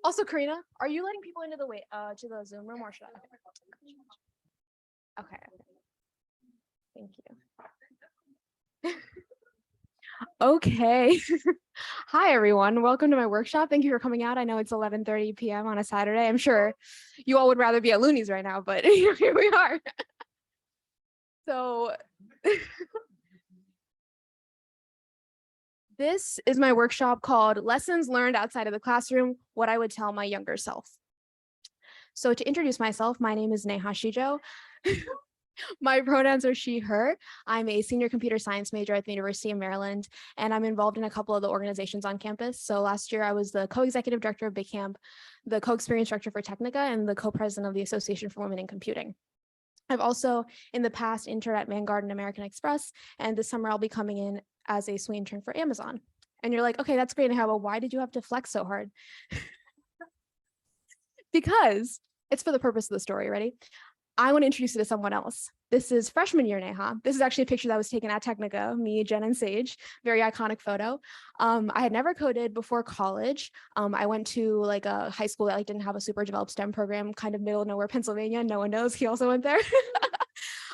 Also, Karina, are you letting people into the to the Zoom room, or should I? Okay. Thank you. Okay. Hi, everyone. Welcome to my workshop. Thank you for coming out. I know it's 11:30 p.m. on a Saturday. I'm sure you all would rather be at Looney's right now, but here we are. So this is my workshop called Lessons Learned Outside of the Classroom, What I Would Tell My Younger Self. So to introduce myself, my name is Neha Shijo. My pronouns are she, her. I'm a senior computer science major at the University of Maryland, and I'm involved in a couple of the organizations on campus. So last year, I was the co-executive director of Big Camp, the co-experience director for Technica, and the co-president of the Association for Women in Computing. I've also, in the past, interned at Vanguard and American Express, and this summer I'll be coming in as a swing intern for Amazon. And you're like, okay, that's great, Neha, but why did you have to flex so hard? Because it's for the purpose of the story. Ready? I want to introduce you to someone else. This is freshman year Neha. This is actually a picture that was taken at Technica, me, Jen, and Sage. Very iconic photo. I had never coded before college. I went to like a high school that didn't have a super developed STEM program, kind of middle of nowhere, Pennsylvania. No one knows. He also went there.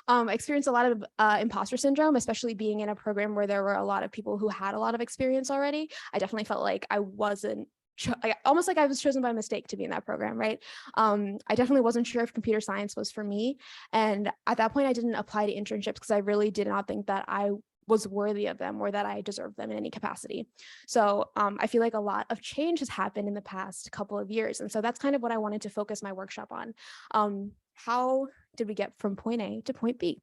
I experienced a lot of imposter syndrome, especially being in a program where there were a lot of people who had a lot of experience already. I definitely felt like I wasn't almost like I was chosen by mistake to be in that program, right? I definitely wasn't sure if computer science was for me. And at that point, I didn't apply to internships because I really did not think that I was worthy of them or that I deserved them in any capacity. So I feel like a lot of change has happened in the past couple of years. And so that's kind of what I wanted to focus my workshop on. How did we get from point A to point B?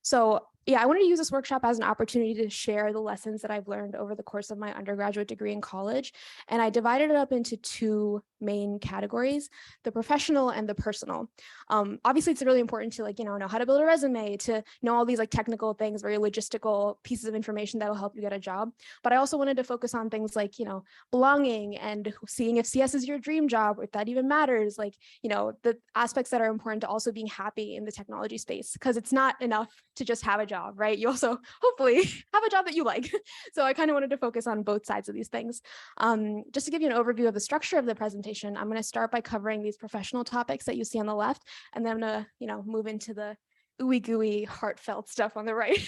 So yeah, I wanted to use this workshop as an opportunity to share the lessons that I've learned over the course of my undergraduate degree in college. And I divided it up into two main categories, the professional and the personal. Obviously, it's really important to know how to build a resume, to know all these technical things, very logistical pieces of information that will help you get a job. But I also wanted to focus on things like, belonging and seeing if CS is your dream job, or if that even matters, the aspects that are important to also being happy in the technology space, because it's not enough to just have a job, right? You also hopefully have a job that you like. So I kind of wanted to focus on both sides of these things. Just to give you an overview of the structure of the presentation, I'm going to start by covering these professional topics that you see on the left, and then I'm going to, move into the ooey gooey heartfelt stuff on the right.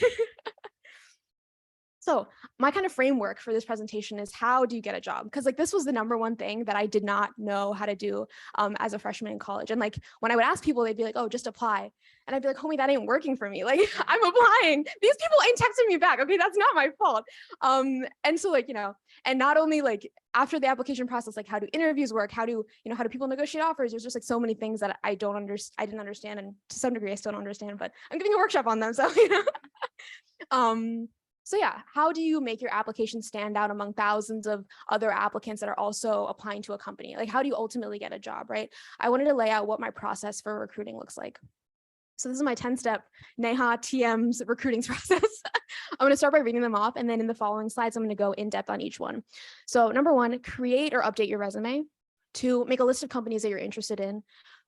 So my kind of framework for this presentation is, how do you get a job? Because this was the number one thing that I did not know how to do as a freshman in college. And when I would ask people, they'd be like, oh, just apply. And I'd be like, homie, that ain't working for me. I'm applying. These people ain't texting me back. Okay, that's not my fault. And so and not only after the application process, how do interviews work? How do people negotiate offers? There's just so many things that I didn't understand. And to some degree, I still don't understand, but I'm giving a workshop on them. So, So yeah, how do you make your application stand out among thousands of other applicants that are also applying to a company? How do you ultimately get a job, right? I wanted to lay out what my process for recruiting looks like. So this is my 10-step Neha TM's recruiting process. I'm going to start by reading them off, and then in the following slides, I'm going to go in depth on each one. So number one, create or update your resume. 2, make a list of companies that you're interested in.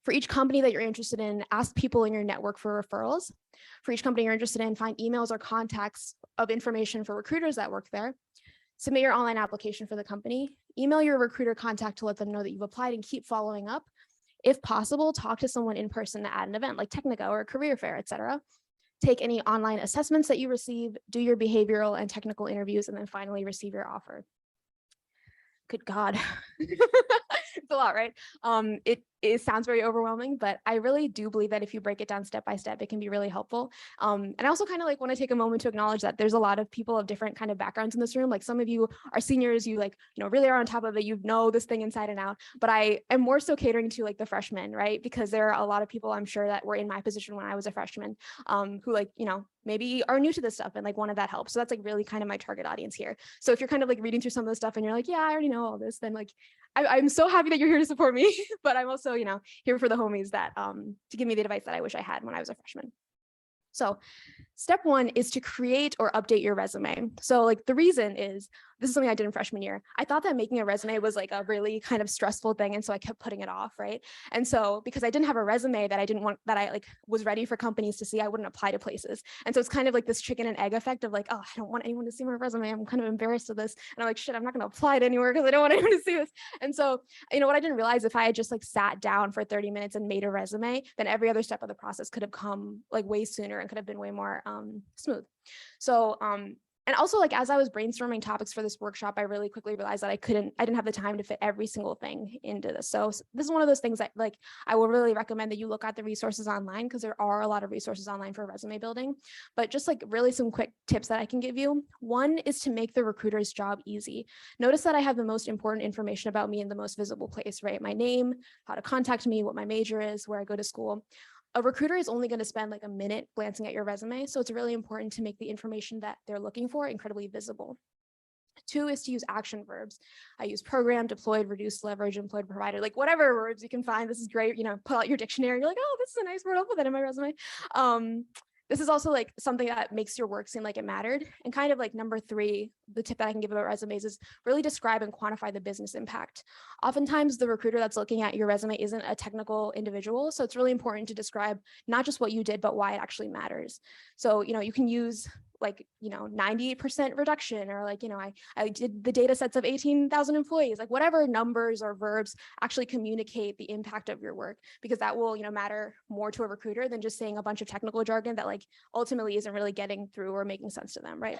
For each company that you're interested in, ask people in your network for referrals. For each company you're interested in, find emails or contacts of information for recruiters that work there. Submit your online application for the company. Email your recruiter contact to let them know that you've applied, and keep following up. If possible, talk to someone in person at an event like Technica or a career fair, etc. Take any online assessments that you receive, do your behavioral and technical interviews, and then finally receive your offer. Good God. It's a lot, right? It sounds very overwhelming, but I really do believe that if you break it down step by step, it can be really helpful. And I also kind of want to take a moment to acknowledge that there's a lot of people of different kind of backgrounds in this room. Some of you are seniors, you really are on top of it, you know this thing inside and out. But I am more so catering to the freshmen, right? Because there are a lot of people, I'm sure, that were in my position when I was a freshman, who maybe are new to this stuff and wanted that help. So that's really kind of my target audience here. So if you're kind of reading through some of the stuff and you're yeah, I already know all this, then I'm so happy that you're here to support me, but I'm also, here for the homies that, to give me the advice that I wish I had when I was a freshman. So step one is to create or update your resume. So the reason is this is something I did in freshman year. I thought that making a resume was like a really kind of stressful thing. And so I kept putting it off, right? And so because I didn't have a resume that I didn't want, that I like was ready for companies to see, I wouldn't apply to places. And so it's kind of like this chicken and egg effect of like, oh, I don't want anyone to see my resume. I'm kind of embarrassed of this. And I'm like, shit, I'm not going to apply it anywhere because I don't want anyone to see this. And so, what I didn't realize, if I had just like sat down for 30 minutes and made a resume, then every other step of the process could have come like way sooner and could have been way more smooth. So, and also, like, as I was brainstorming topics for this workshop, I really quickly realized that I didn't have the time to fit every single thing into this. So this is one of those things that, like, I will really recommend that you look at the resources online, because there are a lot of resources online for resume building. But just like really some quick tips that I can give you. One is to make the recruiter's job easy. Notice that I have the most important information about me in the most visible place, right? My name, how to contact me, what my major is, where I go to school. A recruiter is only going to spend like a minute glancing at your resume. So it's really important to make the information that they're looking for incredibly visible. 2 is to use action verbs. I use program, deployed, reduced, leverage, employed, provided, like whatever words you can find. This is great. Pull out your dictionary. You're like, oh, this is a nice word. I'll put that in my resume. This is also like something that makes your work seem like it mattered. And kind of like number 3, the tip that I can give about resumes is really describe and quantify the business impact. Oftentimes the recruiter that's looking at your resume isn't a technical individual. So it's really important to describe not just what you did, but why it actually matters. So, you can use like, 98% reduction, or like, I did the data sets of 18,000 employees, like whatever numbers or verbs actually communicate the impact of your work, because that will, matter more to a recruiter than just saying a bunch of technical jargon that like ultimately isn't really getting through or making sense to them, right?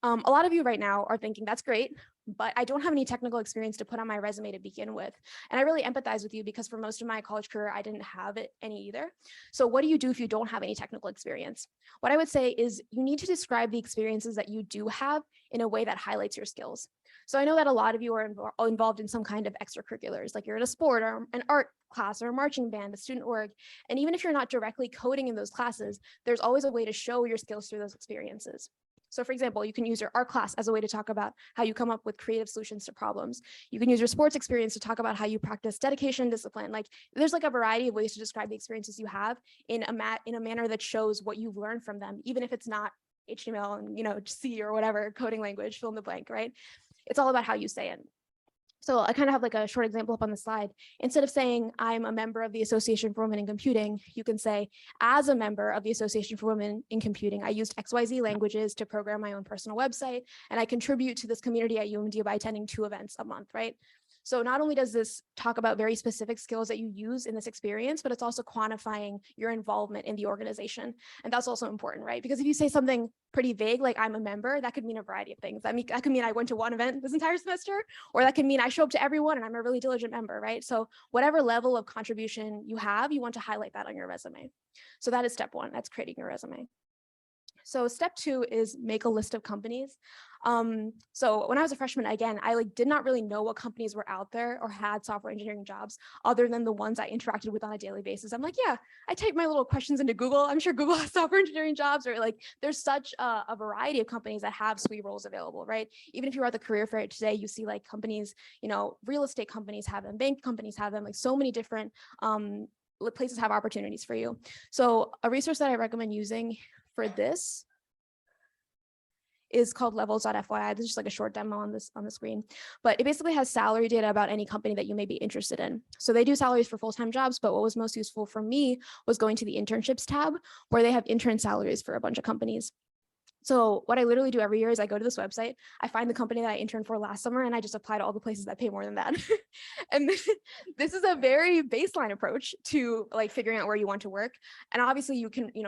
A lot of you right now are thinking, that's great, but I don't have any technical experience to put on my resume to begin with. And I really empathize with you, because for most of my college career, I didn't have any either. So what do you do if you don't have any technical experience? What I would say is you need to describe the experiences that you do have in a way that highlights your skills. So I know that a lot of you are involved in some kind of extracurriculars, like you're in a sport or an art class or a marching band, a student org. And even if you're not directly coding in those classes, there's always a way to show your skills through those experiences. So for example, you can use your art class as a way to talk about how you come up with creative solutions to problems. You can use your sports experience to talk about how you practice dedication, discipline. Like there's like a variety of ways to describe the experiences you have in a manner that shows what you've learned from them, even if it's not HTML and C or whatever coding language, fill in the blank, right? It's all about how you say it. So I kind of have like a short example up on the slide. Instead of saying I'm a member of the Association for Women in Computing, you can say, as a member of the Association for Women in Computing, I used XYZ languages to program my own personal website, and I contribute to this community at UMD by attending 2 events a month, right? So not only does this talk about very specific skills that you use in this experience, but it's also quantifying your involvement in the organization. And that's also important, right? Because if you say something pretty vague, like I'm a member, that could mean a variety of things. That could mean I went to 1 event this entire semester, or that could mean I show up to every one and I'm a really diligent member, right? So whatever level of contribution you have, you want to highlight that on your resume. So that is step 1, that's creating your resume. So step 2 is make a list of companies. So when I was a freshman, again, I did not really know what companies were out there or had software engineering jobs other than the ones I interacted with on a daily basis. I'm like, yeah, I type my little questions into Google. I'm sure Google has software engineering jobs, or like there's such a variety of companies that have SWE roles available, right? Even if you're at the career fair today, you see like companies, real estate companies have them, bank companies have them, like so many different places have opportunities for you. So a resource that I recommend using for this is called levels.fyi. This is just like a short demo on the screen, but it basically has salary data about any company that you may be interested in. So they do salaries for full-time jobs, but what was most useful for me was going to the internships tab, where they have intern salaries for a bunch of companies. So what I literally do every year is I go to this website, I find the company that I interned for last summer, and I just apply to all the places that pay more than that. And this is a very baseline approach to like figuring out where you want to work. And obviously you can, you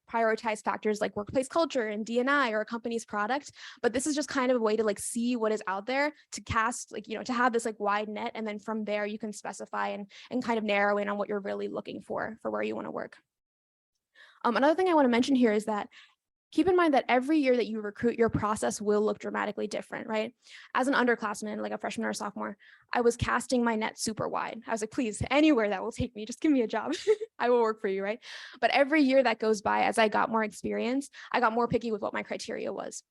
prioritize factors like workplace culture and D&I or a company's product. But this is just kind of a way to like see what is out there, to cast like, to have this like wide net. And then from there you can specify and kind of narrow in on what you're really looking for where you want to work. Another thing I want to mention here is that keep in mind that every year that you recruit, your process will look dramatically different, right? As an underclassman, like a freshman or a sophomore, I was casting my net super wide. I was like, please, anywhere that will take me, just give me a job. I will work for you, right? But every year that goes by, as I got more experience, I got more picky with what my criteria was.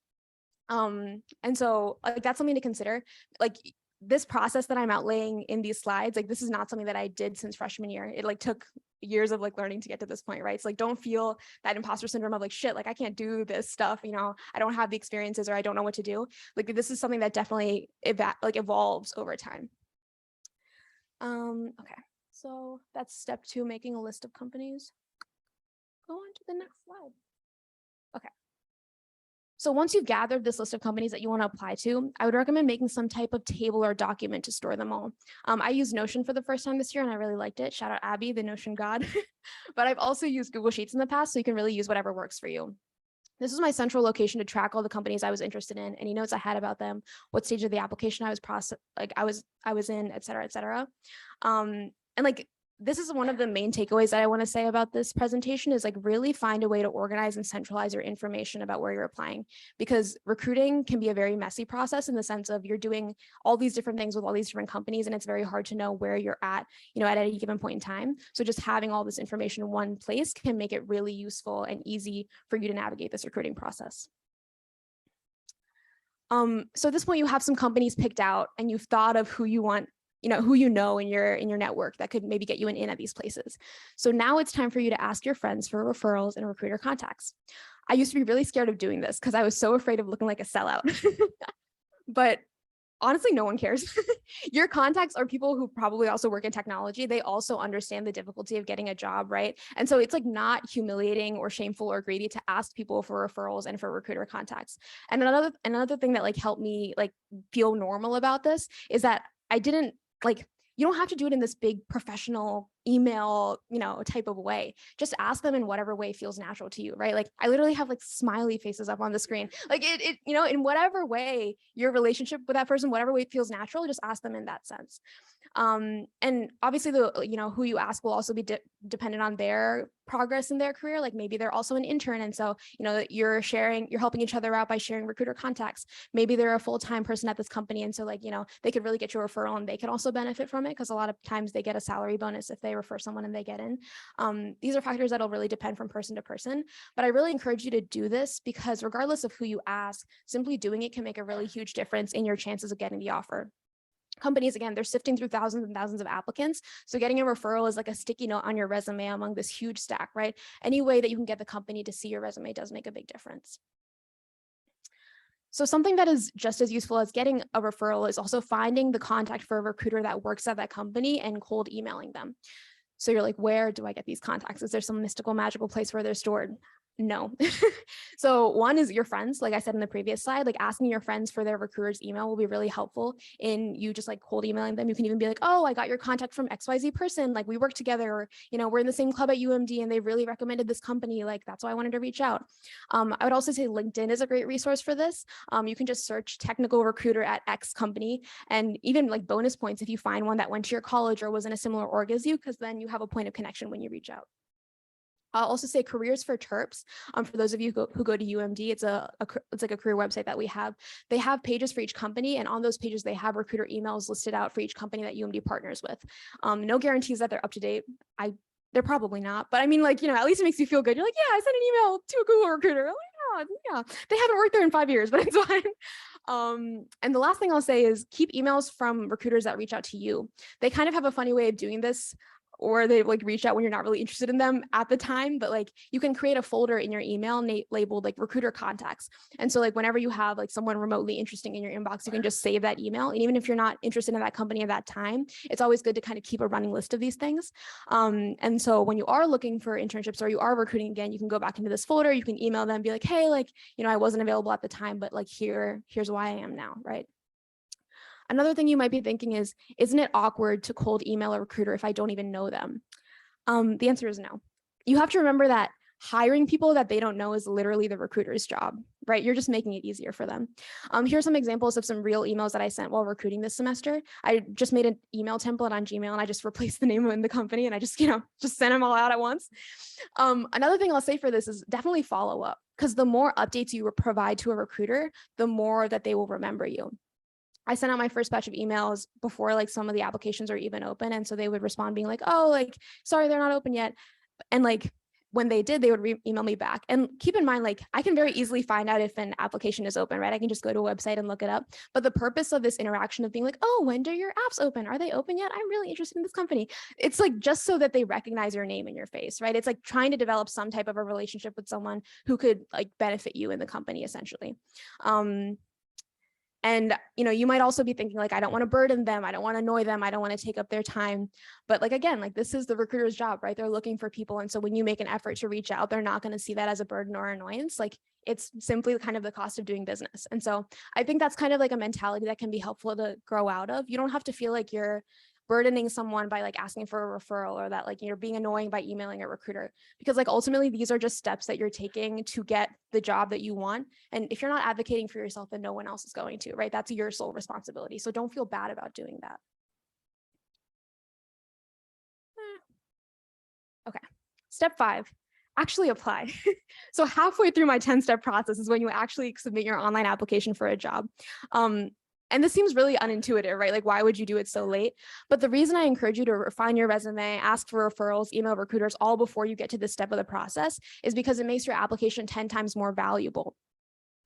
And so like that's something to consider. Like this process that I'm outlaying in these slides, like this is not something that I did since freshman year. It like took years of like learning to get to this point, right? So like, don't feel that imposter syndrome of like, shit, like I can't do this stuff, you know, I don't have the experiences or I don't know what to do. Like this is something that definitely evolves over time. Okay, so that's step 2, making a list of companies. Go on to the next slide. Okay. So once you've gathered this list of companies that you want to apply to, I would recommend making some type of table or document to store them all. I used Notion for the first time this year and I really liked it. Shout out Abby, the Notion god. But I've also used Google Sheets in the past, so you can really use whatever works for you. This was my central location to track all the companies I was interested in, any notes I had about them, what stage of the application I was in, et cetera, et cetera. And like, this is one of the main takeaways that I want to say about this presentation is like really find a way to organize and centralize your information about where you're applying, because recruiting can be a very messy process in the sense of you're doing all these different things with all these different companies and it's very hard to know where you're at, you know, at any given point in time. So just having all this information in one place can make it really useful and easy for you to navigate this recruiting process. So at this point you have some companies picked out and you've thought of who you want, you know, who you know in your network that could maybe get you an in at these places. So now it's time for you to ask your friends for referrals and recruiter contacts. I used to be really scared of doing this because I was so afraid of looking like a sellout. But honestly, no one cares. Your contacts are people who probably also work in technology. They also understand the difficulty of getting a job, right? And so it's like not humiliating or shameful or greedy to ask people for referrals and for recruiter contacts. And another thing that like helped me like feel normal about this is that I didn't like, you don't have to do it in this big professional email, you know, type of way. Just ask them in whatever way feels natural to you, right? Like I literally have like smiley faces up on the screen. Like it, you know, in whatever way your relationship with that person, whatever way it feels natural, just ask them in that sense. And obviously you know, who you ask will also be dependent on their progress in their career. Like maybe they're also an intern. And so, you know, you're helping each other out by sharing recruiter contacts. Maybe they're a full-time person at this company. And so like, you know, they could really get you a referral and they can also benefit from it because a lot of times they get a salary bonus if they refer someone and they get in. These are factors that'll really depend from person to person, but I really encourage you to do this because regardless of who you ask, simply doing it can make a really huge difference in your chances of getting the offer. Companies, again, they're sifting through thousands and thousands of applicants. So getting a referral is like a sticky note on your resume among this huge stack, right? Any way that you can get the company to see your resume does make a big difference. So something that is just as useful as getting a referral is also finding the contact for a recruiter that works at that company and cold emailing them. So you're like, where do I get these contacts? Is there some mystical, magical place where they're stored? No. So one is your friends. Like I said in the previous slide, like asking your friends for their recruiter's email will be really helpful in you just like cold emailing them. You can even be like, oh, I got your contact from XYZ person. Like we work together, or, you know, we're in the same club at UMD and they really recommended this company. Like that's why I wanted to reach out. I would also say LinkedIn is a great resource for this. You can just search technical recruiter at X company, and even like bonus points if you find one that went to your college or was in a similar org as you, because then you have a point of connection when you reach out. I'll also say careers for Terps. For those of you who go to UMD, it's like a career website that we have. They have pages for each company, and on those pages, they have recruiter emails listed out for each company that UMD partners with. No guarantees that they're up to date. They're probably not, but I mean, like, you know, at least it makes you feel good. You're like, yeah, I sent an email to a Google recruiter. Like, yeah, they haven't worked there in 5 years, but it's fine. And the last thing I'll say is keep emails from recruiters that reach out to you. They kind of have a funny way of doing this, or they like reach out when you're not really interested in them at the time, but like you can create a folder in your email labeled like recruiter contacts. And so like whenever you have like someone remotely interesting in your inbox, you can just save that email. And even if you're not interested in that company at that time, it's always good to kind of keep a running list of these things. And so when you are looking for internships or you are recruiting again, you can go back into this folder, you can email them, be like, hey, like, you know, I wasn't available at the time, but like here's why I am now, right? Another thing you might be thinking is, isn't it awkward to cold email a recruiter if I don't even know them? The answer is no. You have to remember that hiring people that they don't know is literally the recruiter's job, right? You're just making it easier for them. Here's some examples of some real emails that I sent while recruiting this semester. I just made an email template on Gmail and I just replaced the name in the company and I just, you know, just sent them all out at once. Another thing I'll say for this is definitely follow up, because the more updates you provide to a recruiter, the more that they will remember you. I sent out my first batch of emails before like some of the applications are even open. And so they would respond being like, oh, like, sorry, they're not open yet. And like, when they did, they would email me back. And keep in mind, like, I can very easily find out if an application is open, right? I can just go to a website and look it up. But the purpose of this interaction of being like, oh, when do your apps open? Are they open yet? I'm really interested in this company. It's like just so that they recognize your name and your face, right? It's like trying to develop some type of a relationship with someone who could like benefit you in the company, essentially. And, you know, you might also be thinking like, I don't want to burden them. I don't want to annoy them. I don't want to take up their time. But like, again, like this is the recruiter's job, right? They're looking for people. And so when you make an effort to reach out, they're not going to see that as a burden or annoyance. Like it's simply kind of the cost of doing business. And so I think that's kind of like a mentality that can be helpful to grow out of. You don't have to feel like you're burdening someone by like asking for a referral or that like you're being annoying by emailing a recruiter, because like ultimately these are just steps that you're taking to get the job that you want. And if you're not advocating for yourself, then no one else is going to, right? That's your sole responsibility. So don't feel bad about doing that. Okay, step 5, actually apply. So halfway through my 10-step process is when you actually submit your online application for a job. And this seems really unintuitive, right? Like, why would you do it so late? But the reason I encourage you to refine your resume, ask for referrals, email recruiters all before you get to this step of the process is because it makes your application 10 times more valuable.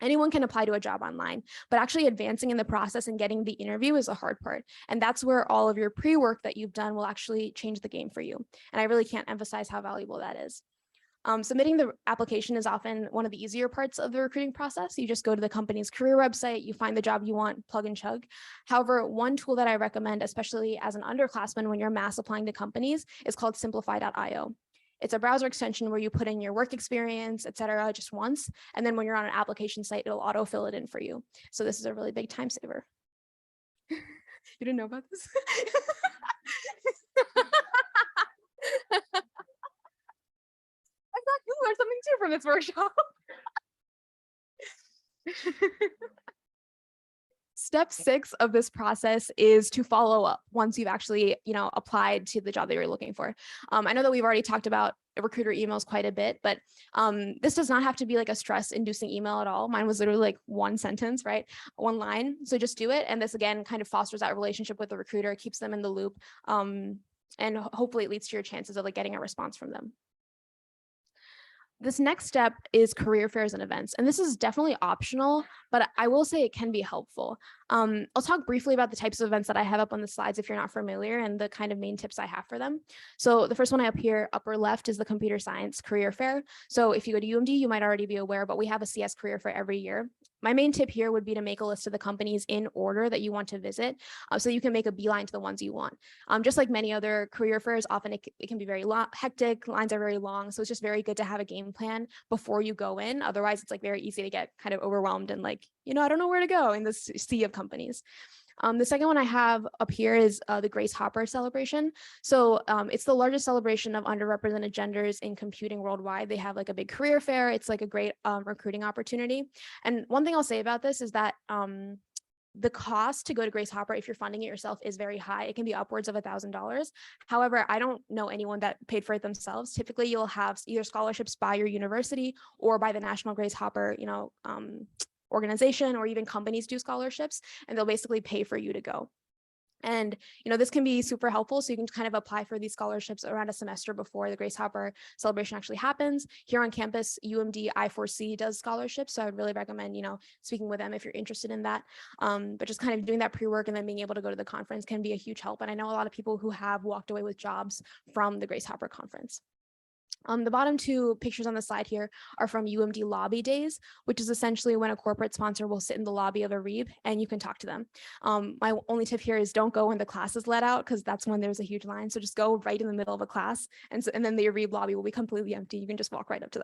Anyone can apply to a job online, but actually advancing in the process and getting the interview is the hard part. And that's where all of your pre-work that you've done will actually change the game for you. And I really can't emphasize how valuable that is. Submitting the application is often one of the easier parts of the recruiting process. You just go to the company's career website, you find the job you want, plug and chug. However, one tool that I recommend, especially as an underclassman when you're mass applying to companies, is called simplify.io. It's a browser extension where you put in your work experience, et cetera, just once. And then when you're on an application site, it'll autofill it in for you. So this is a really big time saver. You didn't know about this? You learned something too from this workshop. Step 6 of this process is to follow up once you've actually, applied to the job that you're looking for. I know that we've already talked about recruiter emails quite a bit, but this does not have to be like a stress-inducing email at all. Mine was literally like one sentence, right? One line. So just do it. And this again kind of fosters that relationship with the recruiter, keeps them in the loop, and hopefully it leads to your chances of like getting a response from them. This next step is career fairs and events, and this is definitely optional, but I will say it can be helpful. I'll talk briefly about the types of events that I have up on the slides if you're not familiar and the kind of main tips I have for them. So the first one up here, upper left, is the Computer Science Career Fair. So if you go to UMD, you might already be aware, but we have a CS Career Fair every year. My main tip here would be to make a list of the companies in order that you want to visit, so you can make a beeline to the ones you want. Just like many other career fairs, often it can be very hectic, lines are very long, so it's just very good to have a game plan before you go in. Otherwise, it's like very easy to get kind of overwhelmed and like, I don't know where to go in this sea of companies. The second one I have up here is the Grace Hopper celebration. So it's the largest celebration of underrepresented genders in computing worldwide. They have like a big career fair. It's like a great recruiting opportunity. And one thing I'll say about this is that the cost to go to Grace Hopper, if you're funding it yourself, is very high. It can be upwards of $1,000. However, I don't know anyone that paid for it themselves. Typically, you'll have either scholarships by your university or by the National Grace Hopper, organization, or even companies do scholarships, and they'll basically pay for you to go. And, this can be super helpful. So you can kind of apply for these scholarships around a semester before the Grace Hopper celebration actually happens. Here on campus, UMD I4C does scholarships. So I would really recommend, speaking with them if you're interested in that. But just kind of doing that pre-work and then being able to go to the conference can be a huge help. And I know a lot of people who have walked away with jobs from the Grace Hopper conference. The bottom two pictures on the slide here are from UMD lobby days, which is essentially when a corporate sponsor will sit in the lobby of a REIB and you can talk to them. My only tip here is don't go when the class is let out, because that's when there's a huge line. So just go right in the middle of a class, and then the REIB lobby will be completely empty. You can just walk right up to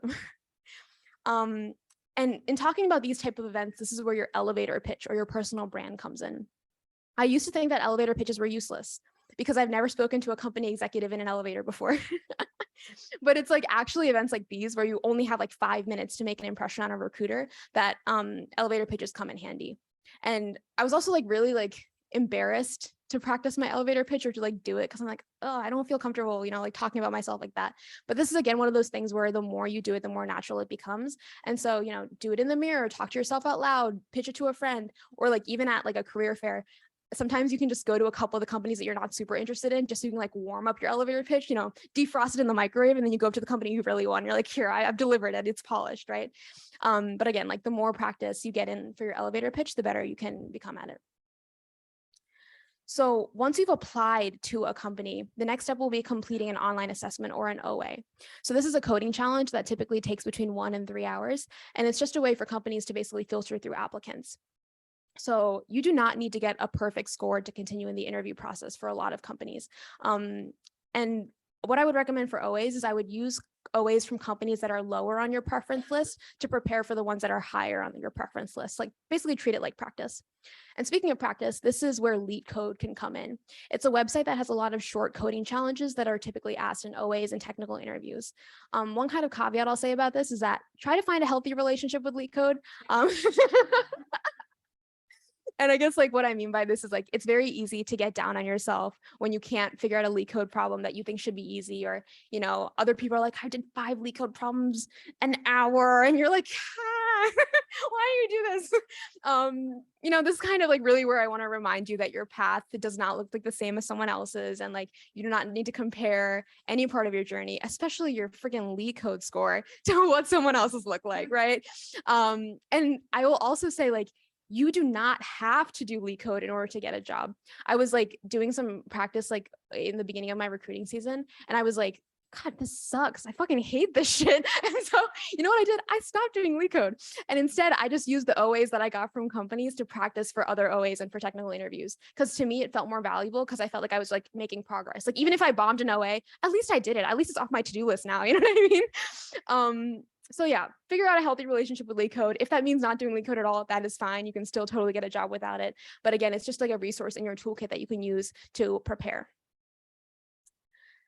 them. And in talking about these type of events, this is where your elevator pitch or your personal brand comes in. I used to think that elevator pitches were useless because I've never spoken to a company executive in an elevator before. But it's like actually events like these where you only have like 5 minutes to make an impression on a recruiter that elevator pitches come in handy. And I was also like really like embarrassed to practice my elevator pitch or to like do it because I'm like, oh, I don't feel comfortable, like talking about myself like that. But this is again one of those things where the more you do it, the more natural it becomes. And so, do it in the mirror, talk to yourself out loud, pitch it to a friend, or like even at like a career fair. sometimes you can just go to a couple of the companies that you're not super interested in, just so you can like warm up your elevator pitch, defrost it in the microwave, and then you go up to the company you really want. And you're like, here, I've delivered it. It's polished, right? But again, like the more practice you get in for your elevator pitch, the better you can become at it. So once you've applied to a company, the next step will be completing an online assessment or an OA. So this is a coding challenge that typically takes between 1 and 3 hours. And it's just a way for companies to basically filter through applicants. So you do not need to get a perfect score to continue in the interview process for a lot of companies. And what I would recommend for OAs is I would use OAs from companies that are lower on your preference list to prepare for the ones that are higher on your preference list. Like basically treat it like practice. And speaking of practice, this is where LeetCode can come in. It's a website that has a lot of short coding challenges that are typically asked in OAs and technical interviews. One kind of caveat I'll say about this is that try to find a healthy relationship with LeetCode. And I guess like what I mean by this is like, it's very easy to get down on yourself when you can't figure out a LeetCode problem that you think should be easy, or, other people are like, I did 5 LeetCode problems an hour. And you're like, why do you do this? This is kind of like really where I want to remind you that your path does not look like the same as someone else's. And like, you do not need to compare any part of your journey, especially your freaking LeetCode score, to what someone else's look like, right? And I will also say, like, you do not have to do LeetCode in order to get a job. I was like doing some practice like in the beginning of my recruiting season, and I was like, God, this sucks. I fucking hate this shit. And so, you know what I did? I stopped doing LeetCode. And instead, I just used the OAs that I got from companies to practice for other OAs and for technical interviews. Because to me, it felt more valuable because I felt like I was like making progress. Like even if I bombed an OA, at least I did it. At least it's off my to-do list now. You know what I mean? So yeah, figure out a healthy relationship with LeetCode. If that means not doing LeetCode at all, that is fine. You can still totally get a job without it. But again, it's just like a resource in your toolkit that you can use to prepare.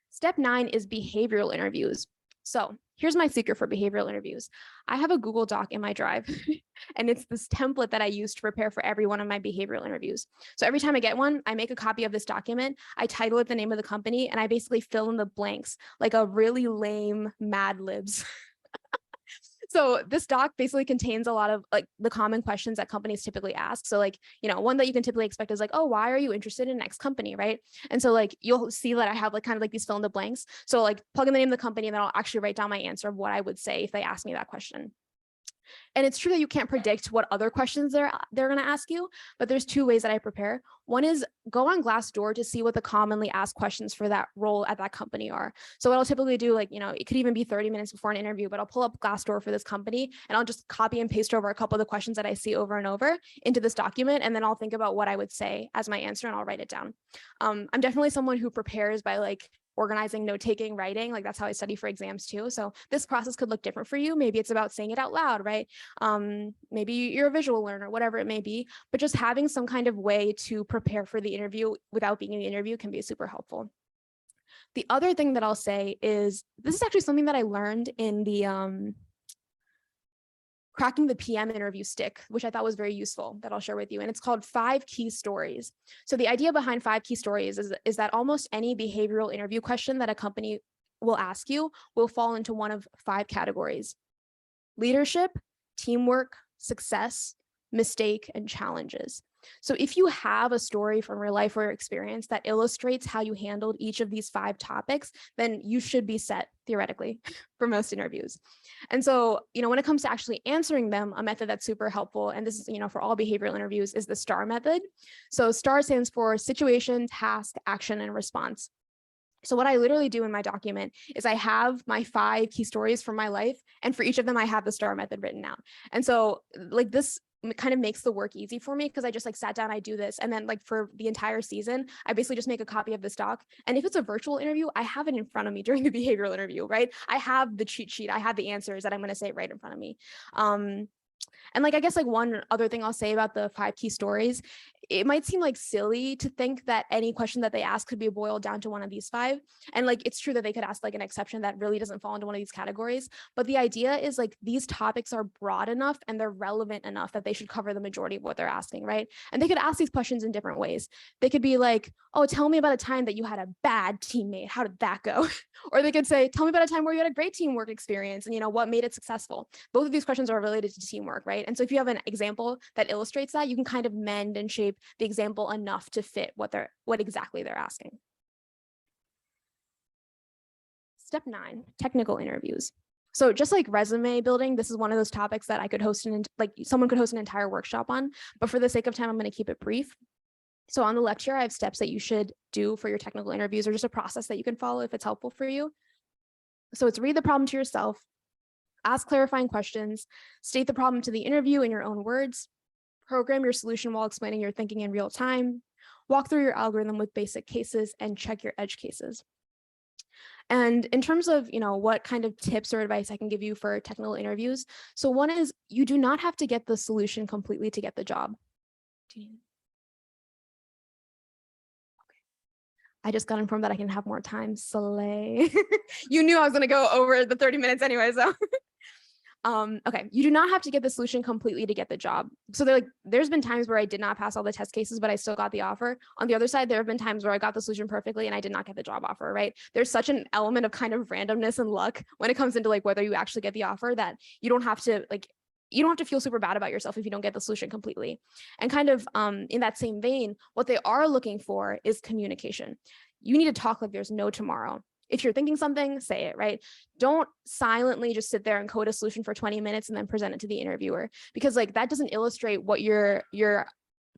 Step 9 is behavioral interviews. So here's my secret for behavioral interviews. I have a Google Doc in my drive, and it's this template that I use to prepare for every one of my behavioral interviews. So every time I get one, I make a copy of this document, I title it the name of the company, and I basically fill in the blanks like a really lame Mad Libs. So this doc basically contains a lot of like the common questions that companies typically ask. So like, one that you can typically expect is like, oh, why are you interested in X company, right? And so like, you'll see that I have like kind of like these fill in the blanks. So like plug in the name of the company, and then I'll actually write down my answer of what I would say if they ask me that question. And it's true that you can't predict what other questions they're going to ask you, but there's 2 ways that I prepare. One is go on Glassdoor to see what the commonly asked questions for that role at that company are. So what I'll typically do, like, it could even be 30 minutes before an interview, but I'll pull up Glassdoor for this company, and I'll just copy and paste over a couple of the questions that I see over and over into this document. And then I'll think about what I would say as my answer, and I'll write it down. I'm definitely someone who prepares by like organizing, note-taking, writing. Like that's how I study for exams too. So this process could look different for you. Maybe it's about saying it out loud, right? Maybe you're a visual learner, whatever it may be, but just having some kind of way to prepare for the interview without being in the interview can be super helpful. The other thing that I'll say is, this is actually something that I learned in the cracking the PM interview stick, which I thought was very useful, that I'll share with you. And it's called 5 key stories. So the idea behind 5 key stories is that almost any behavioral interview question that a company will ask you will fall into one of 5 categories: leadership, teamwork, success, mistake, and challenges. So if you have a story from real life or experience that illustrates how you handled each of these 5 topics, then you should be set theoretically for most interviews. And so, when it comes to actually answering them, a method that's super helpful, and this is, for all behavioral interviews, is the STAR method. So STAR stands for situation, task, action, and response. So what I literally do in my document is I have my 5 key stories from my life, and for each of them, I have the STAR method written out. And so like this kind of makes the work easy for me, because I just like sat down, I do this. And then like for the entire season, I basically just make a copy of this doc. And if it's a virtual interview, I have it in front of me during the behavioral interview, right? I have the cheat sheet. I have the answers that I'm going to say right in front of me. And like, I guess like one other thing I'll say about the 5 key stories, it might seem like silly to think that any question that they ask could be boiled down to one of these 5. And like, it's true that they could ask like an exception that really doesn't fall into one of these categories. But the idea is like, these topics are broad enough and they're relevant enough that they should cover the majority of what they're asking, right? And they could ask these questions in different ways. They could be like, oh, tell me about a time that you had a bad teammate. How did that go? Or they could say, tell me about a time where you had a great teamwork experience and, what made it successful. Both of these questions are related to teamwork. framework, right? And so if you have an example that illustrates that, you can kind of mend and shape the example enough to fit what exactly they're asking. Step 9, technical interviews. So just like resume building, this is one of those topics that I could host someone could host an entire workshop on, but for the sake of time, I'm going to keep it brief. So on the left here, I have steps that you should do for your technical interviews, or just a process that you can follow if it's helpful for you. So it's read the problem to yourself, ask clarifying questions, state the problem to the interview in your own words, program your solution while explaining your thinking in real time, walk through your algorithm with basic cases, and check your edge cases. And in terms of, what kind of tips or advice I can give you for technical interviews. So one is, you do not have to get the solution completely to get the job. I just got informed that I can have more time. Slay. You knew I was going to go over the 30 minutes anyway, so. Okay, you do not have to get the solution completely to get the job. So there's been times where I did not pass all the test cases, but I still got the offer. On the other side, there have been times where I got the solution perfectly and I did not get the job offer, right? There's such an element of kind of randomness and luck when it comes into whether you actually get the offer, that you don't have to feel super bad about yourself if you don't get the solution completely. And kind of in that same vein, what they are looking for is communication. You need to talk like there's no tomorrow. If you're thinking something, say it, right? Don't silently just sit there and code a solution for 20 minutes and then present it to the interviewer, because that doesn't illustrate what your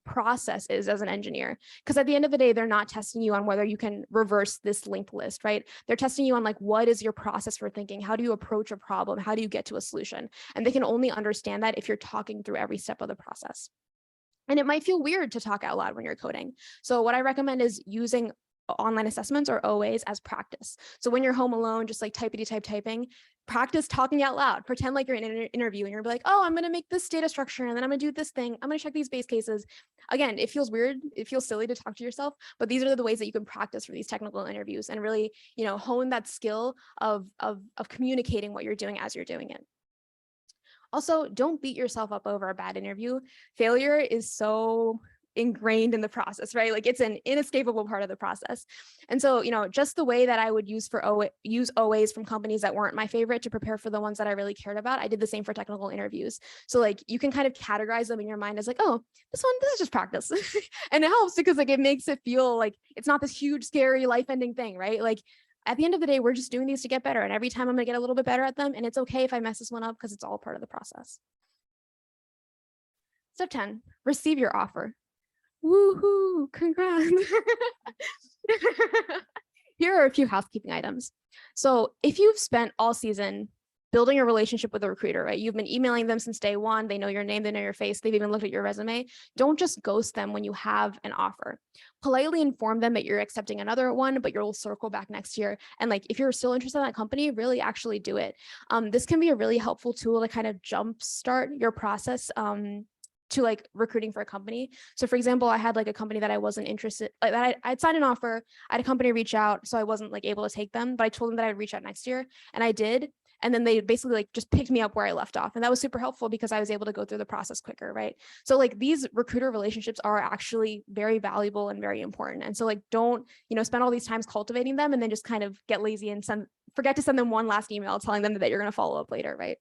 process is as an engineer. Because at the end of the day, they're not testing you on whether you can reverse this linked list, right? They're testing you on what is your process for thinking? How do you approach a problem? How do you get to a solution? And they can only understand that if you're talking through every step of the process. And it might feel weird to talk out loud when you're coding. So what I recommend is using online assessments or OAs as practice. So when you're home alone, just typing, practice talking out loud. Pretend like you're in an interview and you're like, oh, I'm going to make this data structure and then I'm going to do this thing. I'm going to check these base cases. Again, it feels weird. It feels silly to talk to yourself, but these are the ways that you can practice for these technical interviews and really, hone that skill of communicating what you're doing as you're doing it. Also, don't beat yourself up over a bad interview. Failure is so ingrained in the process, right? It's an inescapable part of the process. And so, just the way that I would use OAs from companies that weren't my favorite to prepare for the ones that I really cared about, I did the same for technical interviews. So you can kind of categorize them in your mind as oh, this is just practice. And it helps because it makes it feel like it's not this huge, scary, life-ending thing, right? At the end of the day, we're just doing these to get better. And every time I'm gonna get a little bit better at them. And it's okay if I mess this one up because it's all part of the process. Step 10, receive your offer. Woohoo, congrats. Here are a few housekeeping items. So if you've spent all season building a relationship with a recruiter, right? You've been emailing them since day one. They know your name, they know your face. They've even looked at your resume. Don't just ghost them when you have an offer. Politely inform them that you're accepting another one, but you'll circle back next year. And if you're still interested in that company, really actually do it. This can be a really helpful tool to kind of jumpstart your process to recruiting for a company. So for example, I had a company that I wasn't interested, I'd signed an offer, I had a company reach out, so I wasn't able to take them, but I told them that I'd reach out next year, and I did. And then they basically just picked me up where I left off. And that was super helpful because I was able to go through the process quicker, right? So these recruiter relationships are actually very valuable and very important. And so don't, spend all these times cultivating them and then just kind of get lazy and forget to send them one last email telling them that you're going to follow up later, right?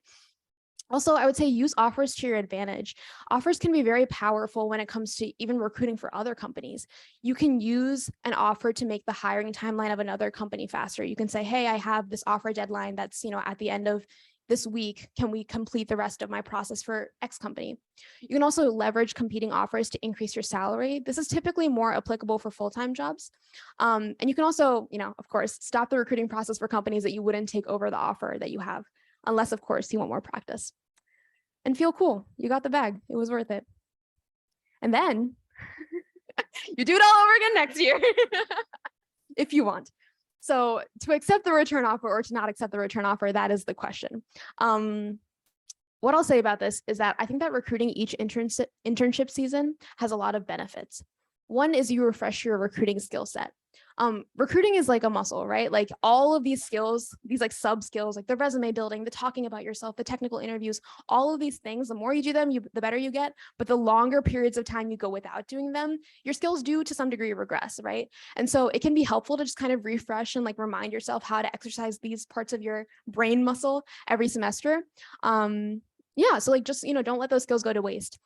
Also, I would say use offers to your advantage. Offers can be very powerful when it comes to even recruiting for other companies. You can use an offer to make the hiring timeline of another company faster. You can say, hey, I have this offer deadline that's, at the end of this week. Can we complete the rest of my process for X company? You can also leverage competing offers to increase your salary. This is typically more applicable for full-time jobs. And you can also, of course, stop the recruiting process for companies that you wouldn't take over the offer that you have, unless, of course, you want more practice. And feel cool. You got the bag. It was worth it. And then you do it all over again next year if you want. So to accept the return offer or to not accept the return offer, that is the question. What I'll say about this is that I think that recruiting each internship season has a lot of benefits. One is you refresh your recruiting skill set. Recruiting is like a muscle, right? All of these skills, these sub skills, the resume building, the talking about yourself, the technical interviews, all of these things, the more you do them, the better you get. But the longer periods of time you go without doing them, your skills do to some degree regress, right? And so it can be helpful to just kind of refresh and remind yourself how to exercise these parts of your brain muscle every semester. Yeah. So like, just, don't let those skills go to waste.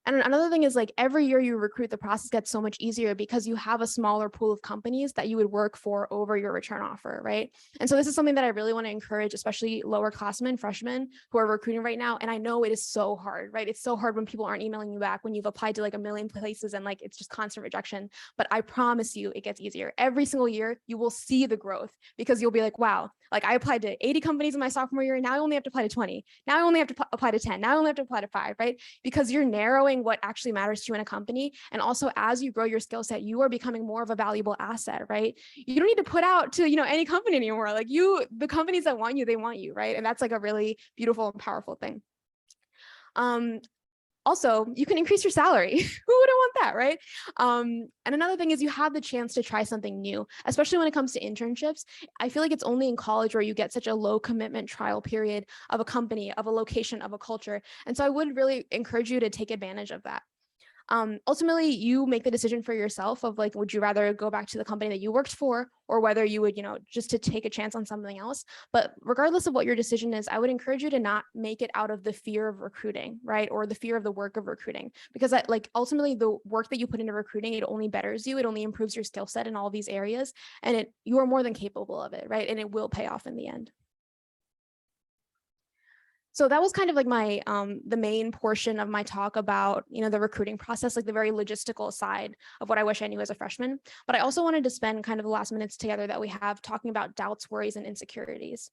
And another thing is like every year you recruit, the process gets so much easier because you have a smaller pool of companies that you would work for over your return offer, right? And so this is something that I really want to encourage, especially lower classmen, freshmen who are recruiting right now. And I know it is so hard, right? It's so hard when people aren't emailing you back, when you've applied to like a million places and like it's just constant rejection. But I promise you, it gets easier. Every single year, you will see the growth because you'll be like, wow, like I applied to 80 companies in my sophomore year. And now I only have to apply to 20. Now I only have to apply to 10. Now I only have to apply to 5, right? Because you're narrowing what actually matters to you in a company. And also as you grow your skill set, you are becoming more of a valuable asset, right? You don't need to put out to, any company anymore. Like the companies that want you, they want you, right? And that's like a really beautiful and powerful thing. Also, you can increase your salary. Who wouldn't want that, right? And another thing is you have the chance to try something new, especially when it comes to internships. I feel like it's only in college where you get such a low commitment trial period of a company, of a location, of a culture. And so I would really encourage you to take advantage of that. Ultimately, you make the decision for yourself of like, would you rather go back to the company that you worked for, or whether you would, just to take a chance on something else. But regardless of what your decision is, I would encourage you to not make it out of the fear of recruiting, right? Or the fear of the work of recruiting, because ultimately the work that you put into recruiting, it only betters you. It only improves your skill set in all these areas, and you are more than capable of it, right? And it will pay off in the end. So that was kind of like my the main portion of my talk about the recruiting process, like the very logistical side of what I wish I knew as a freshman. But I also wanted to spend kind of the last minutes together that we have talking about doubts, worries, and insecurities.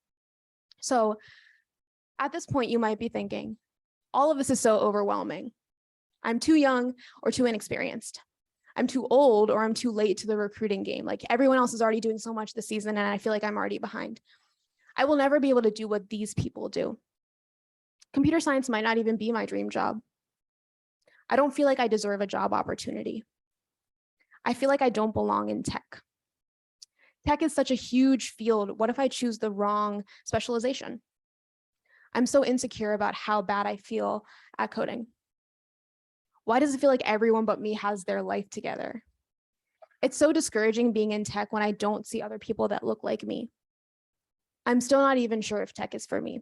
So at this point, you might be thinking, all of this is so overwhelming. I'm too young or too inexperienced. I'm too old or I'm too late to the recruiting game. Like everyone else is already doing so much this season and I feel like I'm already behind. I will never be able to do what these people do. Computer science might not even be my dream job. I don't feel like I deserve a job opportunity. I feel like I don't belong in tech. Tech is such a huge field. What if I choose the wrong specialization? I'm so insecure about how bad I feel at coding. Why does it feel like everyone but me has their life together? It's so discouraging being in tech when I don't see other people that look like me. I'm still not even sure if tech is for me.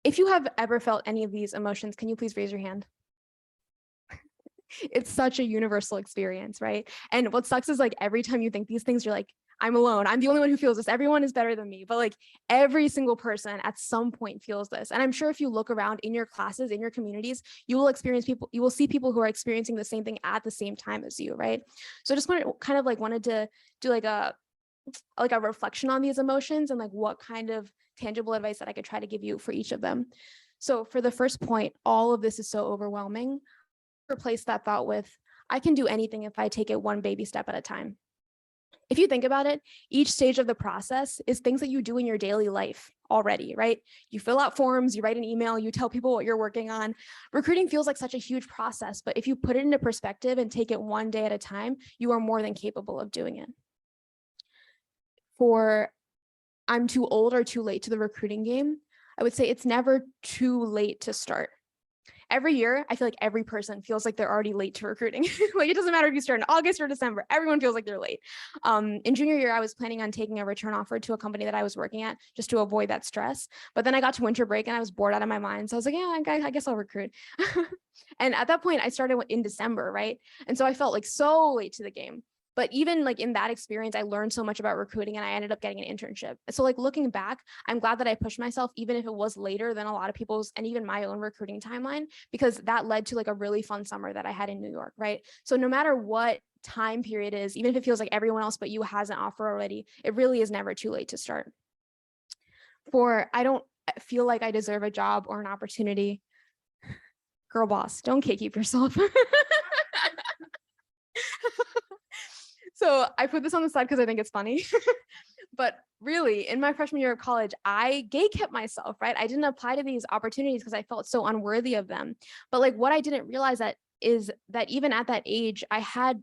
If you have ever felt any of these emotions, can you please raise your hand? It's such a universal experience, right? And what sucks is like every time you think these things, you're like, I'm alone. I'm the only one who feels this. Everyone is better than me. But like every single person at some point feels this. And I'm sure if you look around in your classes, in your communities, you will see people who are experiencing the same thing at the same time as you, right? So I just wanted to do like a reflection on these emotions and like what kind of tangible advice that I could try to give you for each of them. So for the first point, all of this is so overwhelming. Replace that thought with, I can do anything if I take it one baby step at a time. If you think about it, each stage of the process is things that you do in your daily life already, right? You fill out forms, you write an email, you tell people what you're working on. Recruiting feels like such a huge process, but if you put it into perspective and take it one day at a time, you are more than capable of doing it. For I'm too old or too late to the recruiting game, I would say it's never too late to start. Every year, I feel like every person feels like they're already late to recruiting. Like it doesn't matter if you start in August or December, everyone feels like they're late. In junior year, I was planning on taking a return offer to a company that I was working at just to avoid that stress. But then I got to winter break and I was bored out of my mind. So I was like, yeah, I guess I'll recruit. And at that point, I started in December, right? And so I felt like so late to the game. But even like in that experience, I learned so much about recruiting and I ended up getting an internship. So like looking back, I'm glad that I pushed myself, even if it was later than a lot of people's and even my own recruiting timeline, because that led to like a really fun summer that I had in New York, right? So no matter what time period is, even if it feels like everyone else but you has an offer already, it really is never too late to start. For I don't feel like I deserve a job or an opportunity. Girl boss, don't gatekeep yourself. So I put this on the slide because I think it's funny. But really, in my freshman year of college, I gatekept myself, right? I didn't apply to these opportunities because I felt so unworthy of them. But like what I didn't realize is that even at that age, I had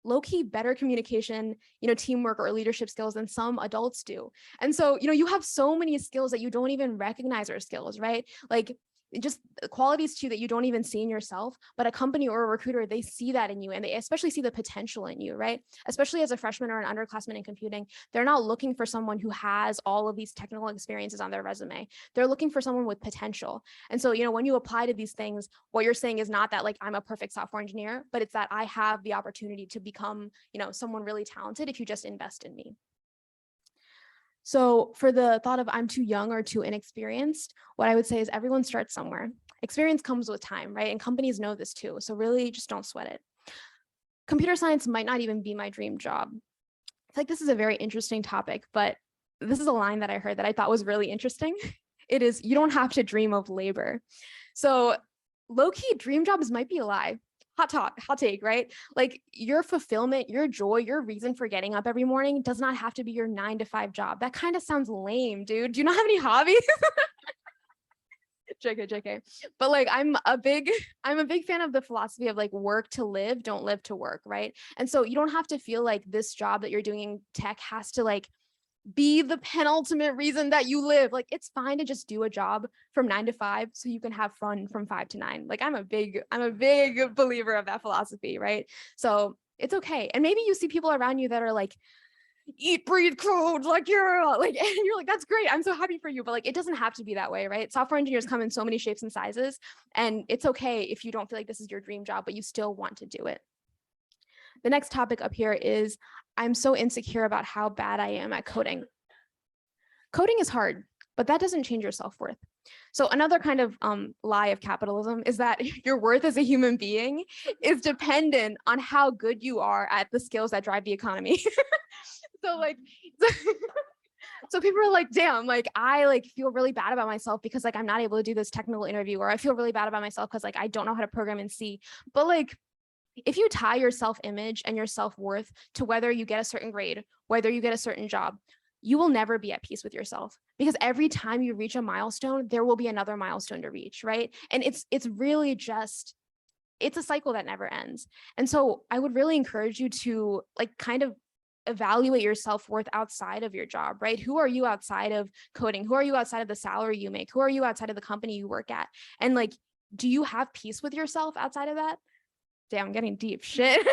low-key better communication, teamwork or leadership skills than some adults do. And so, you have so many skills that you don't even recognize are skills, right? Like just qualities too that you don't even see in yourself, but a company or a recruiter, they see that in you, and they especially see the potential in you, right? Especially as a freshman or an underclassman in computing, they're not looking for someone who has all of these technical experiences on their resume. They're looking for someone with potential. And so, when you apply to these things, what you're saying is not that like I'm a perfect software engineer, but it's that I have the opportunity to become, someone really talented if you just invest in me. So for the thought of I'm too young or too inexperienced, what I would say is everyone starts somewhere. Experience comes with time, right? And companies know this too. So really just don't sweat it. Computer science might not even be my dream job. I feel like this is a very interesting topic, but this is a line that I heard that I thought was really interesting. It is, you don't have to dream of labor. So low-key dream jobs might be a lie. Hot take, right? Like your fulfillment, your joy, your reason for getting up every morning does not have to be your 9-to-5 job. That kind of sounds lame, dude. Do you not have any hobbies? JK. But like I'm a big fan of the philosophy of like work to live, don't live to work, right? And so you don't have to feel like this job that you're doing in tech has to like be the penultimate reason that you live. Like it's fine to just do a job from 9 to 5 so you can have fun from 5 to 9. Like I'm a big believer of that philosophy, right? So it's okay. And maybe you see people around you that are like eat, breathe, code, like you're like, and you're like, that's great. I'm so happy for you. But like, it doesn't have to be that way, right? Software engineers come in so many shapes and sizes, and it's okay if you don't feel like this is your dream job, but you still want to do it. The next topic up here is I'm so insecure about how bad I am at coding. Coding is hard, but that doesn't change your self-worth. So another kind of lie of capitalism is that your worth as a human being is dependent on how good you are at the skills that drive the economy. So people are like, damn, like I like feel really bad about myself because like I'm not able to do this technical interview, or I feel really bad about myself because like I don't know how to program in C. But like if you tie your self-image and your self-worth to whether you get a certain grade, whether you get a certain job, you will never be at peace with yourself, because every time you reach a milestone, there will be another milestone to reach, right? And it's really just, it's a cycle that never ends. And so I would really encourage you to like kind of evaluate your self-worth outside of your job, right? Who are you outside of coding? Who are you outside of the salary you make? Who are you outside of the company you work at? And like, do you have peace with yourself outside of that? Damn, I'm getting deep. Shit.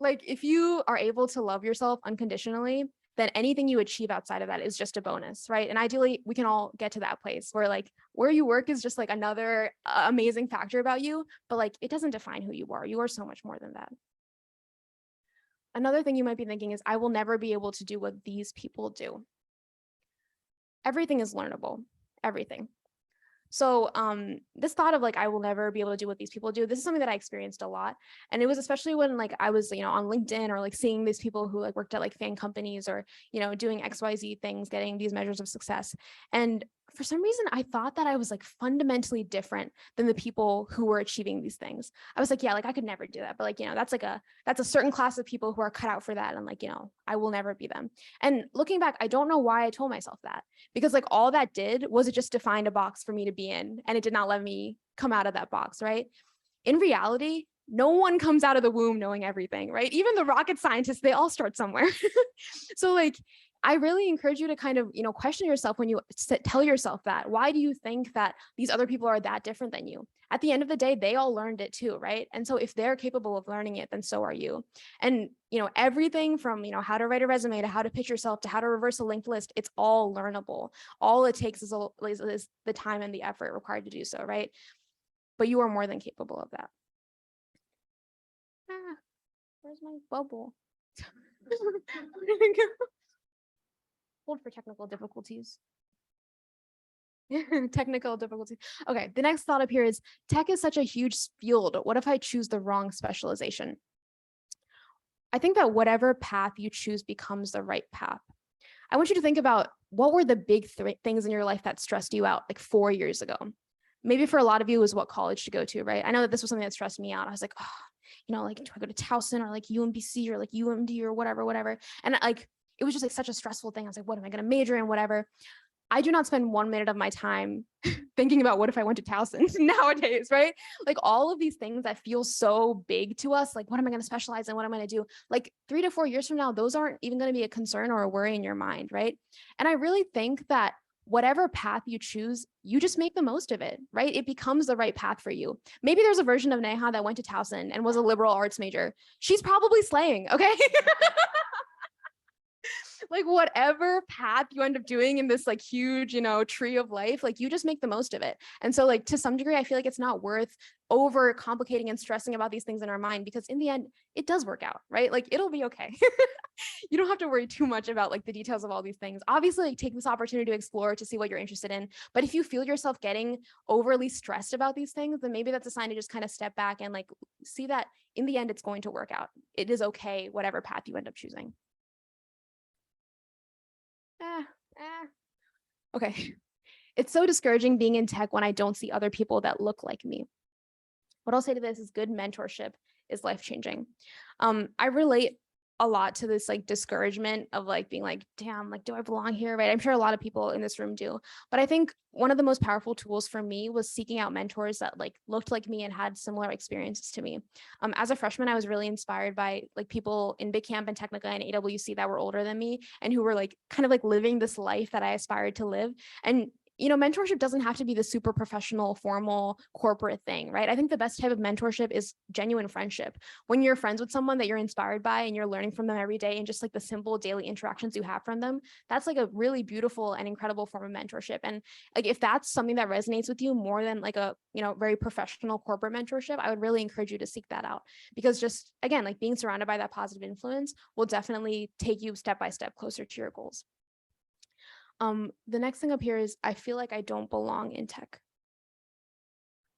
Like if you are able to love yourself unconditionally, then anything you achieve outside of that is just a bonus, right? And ideally, we can all get to that place where like where you work is just like another amazing factor about you, but like it doesn't define who you are. You are so much more than that. Another thing you might be thinking is, I will never be able to do what these people do. Everything is learnable, everything. So this thought of like, I will never be able to do what these people do, this is something that I experienced a lot. And it was especially when like I was, on LinkedIn, or like seeing these people who like worked at like fan companies, or, doing XYZ things, getting these measures of success. And for some reason, I thought that I was like fundamentally different than the people who were achieving these things. I was like, yeah, like I could never do that. But like, that's a certain class of people who are cut out for that. And like, I will never be them. And looking back, I don't know why I told myself that, because like all that did was it just defined a box for me to be in, and it did not let me come out of that box, right? In reality, no one comes out of the womb knowing everything, right? Even the rocket scientists, they all start somewhere. So like, I really encourage you to kind of, question yourself when you tell yourself that. Why do you think that these other people are that different than you? At the end of the day, they all learned it too, right? And so if they're capable of learning it, then so are you. And, everything from, how to write a resume, to how to pitch yourself, to how to reverse a linked list, it's all learnable. All it takes is the time and the effort required to do so, right? But you are more than capable of that. Where's my bubble? Hold for technical difficulties. Technical difficulties. Okay, the next thought up here is, tech is such a huge field. What if I choose the wrong specialization? I think that whatever path you choose becomes the right path. I want you to think about, what were the big things in your life that stressed you out like 4 years ago? Maybe for a lot of you, it was what college to go to, right? I know that this was something that stressed me out. I was like, like, do I go to Towson or like UMBC or like UMD or whatever? And like, it was just like such a stressful thing. I was like, what am I going to major in, whatever? I do not spend 1 minute of my time thinking about what if I went to Towson nowadays, right? Like all of these things that feel so big to us, like what am I going to specialize in? What am I going to do? Like 3 to 4 years from now, those aren't even going to be a concern or a worry in your mind, right? And I really think that whatever path you choose, you just make the most of it, right? It becomes the right path for you. Maybe there's a version of Neha that went to Towson and was a liberal arts major. She's probably slaying, okay? Like whatever path you end up doing in this like huge, tree of life, like you just make the most of it. And so like to some degree, I feel like it's not worth over complicating and stressing about these things in our mind, because in the end, it does work out, right? Like it'll be okay. You don't have to worry too much about like the details of all these things. Obviously, like, take this opportunity to explore, to see what you're interested in. But if you feel yourself getting overly stressed about these things, then maybe that's a sign to just kind of step back and like see that in the end, it's going to work out. It is okay, whatever path you end up choosing. Okay. It's so discouraging being in tech when I don't see other people that look like me. What I'll say to this is good mentorship is life-changing. I relate a lot to this like discouragement of like being like, damn, like, do I belong here? Right. I'm sure a lot of people in this room do, but I think one of the most powerful tools for me was seeking out mentors that like looked like me and had similar experiences to me. As a freshman, I was really inspired by like people in Big Camp and Technica and AWC that were older than me and who were like kind of like living this life that I aspired to live. And mentorship doesn't have to be the super professional, formal, corporate thing, right? I think the best type of mentorship is genuine friendship. When you're friends with someone that you're inspired by and you're learning from them every day and just like the simple daily interactions you have from them, that's like a really beautiful and incredible form of mentorship. And like, if that's something that resonates with you more than like a, very professional corporate mentorship, I would really encourage you to seek that out, because just, again, like being surrounded by that positive influence will definitely take you step by step closer to your goals. The next thing up here is I feel like I don't belong in tech.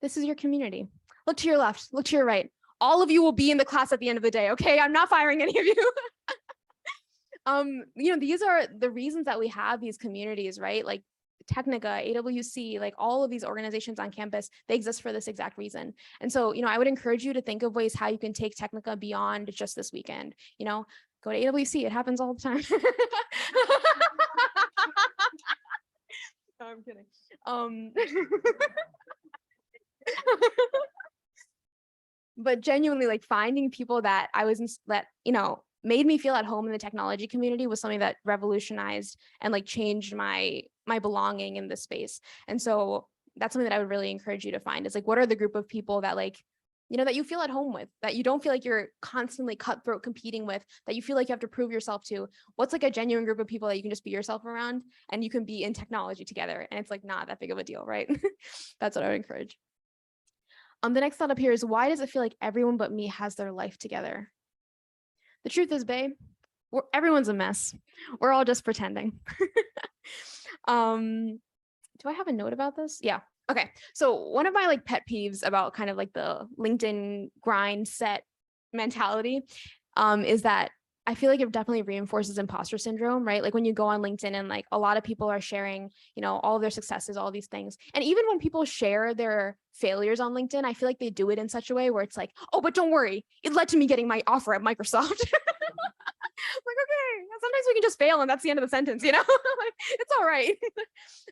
This is your community. Look to your left, look to your right. All of you will be in the class at the end of the day, okay? I'm not firing any of you. These are the reasons that we have these communities, right? Like Technica, AWC, like all of these organizations on campus, they exist for this exact reason. And so, I would encourage you to think of ways how you can take Technica beyond just this weekend. Go to AWC, it happens all the time. No, I'm kidding. But genuinely, like finding people that made me feel at home in the technology community was something that revolutionized and like changed my belonging in this space. And so that's something that I would really encourage you to find, is like, what are the group of people that like, that you feel at home with, that you don't feel like you're constantly cutthroat competing with, that you feel like you have to prove yourself to. What's like a genuine group of people that you can just be yourself around and you can be in technology together, and it's like not that big of a deal, right? That's what I would encourage. The next thought up here is, why does it feel like everyone but me has their life together? The truth is, babe, everyone's a mess. We're all just pretending. Do I have a note about this? Yeah. Okay. So one of my like pet peeves about kind of like the LinkedIn grind set mentality is that I feel like it definitely reinforces imposter syndrome, right? Like when you go on LinkedIn and like a lot of people are sharing, all of their successes, all these things. And even when people share their failures on LinkedIn, I feel like they do it in such a way where it's like, oh, but don't worry, it led to me getting my offer at Microsoft. Like, okay, sometimes we can just fail and that's the end of the sentence, like, it's all right.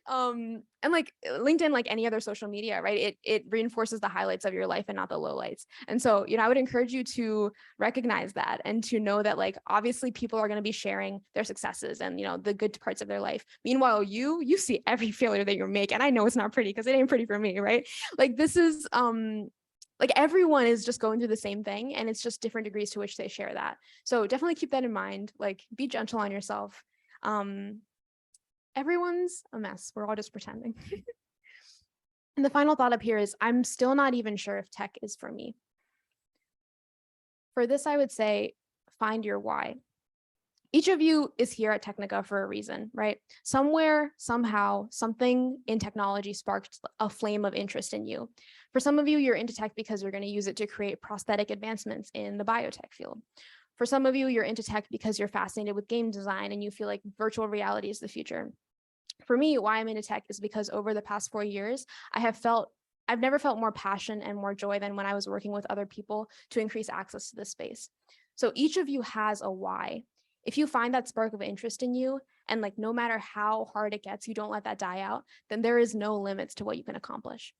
And like LinkedIn, like any other social media, right, it reinforces the highlights of your life and not the lowlights. And so, I would encourage you to recognize that and to know that like obviously people are going to be sharing their successes and the good parts of their life. Meanwhile, you see every failure that you make, and I know it's not pretty because it ain't pretty for me, right? Like this is like everyone is just going through the same thing, and it's just different degrees to which they share that. So definitely keep that in mind. Like be gentle on yourself. Everyone's a mess. We're all just pretending. And the final thought up here is, I'm still not even sure if tech is for me. For this, I would say, find your why. Each of you is here at Technica for a reason, right? Somewhere, somehow, something in technology sparked a flame of interest in you. For some of you, you're into tech because you're going to use it to create prosthetic advancements in the biotech field. For some of you, you're into tech because you're fascinated with game design and you feel like virtual reality is the future. For me, why I'm into tech is because over the past 4 years, I've never felt more passion and more joy than when I was working with other people to increase access to this space. So each of you has a why. If you find that spark of interest in you, and like no matter how hard it gets, you don't let that die out, then there is no limits to what you can accomplish.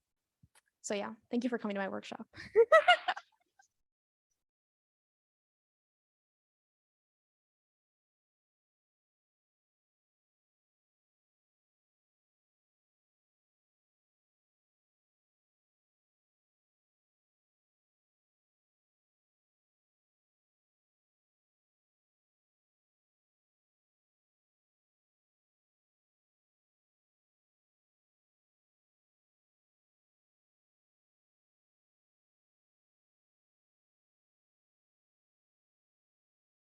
So yeah, thank you for coming to my workshop.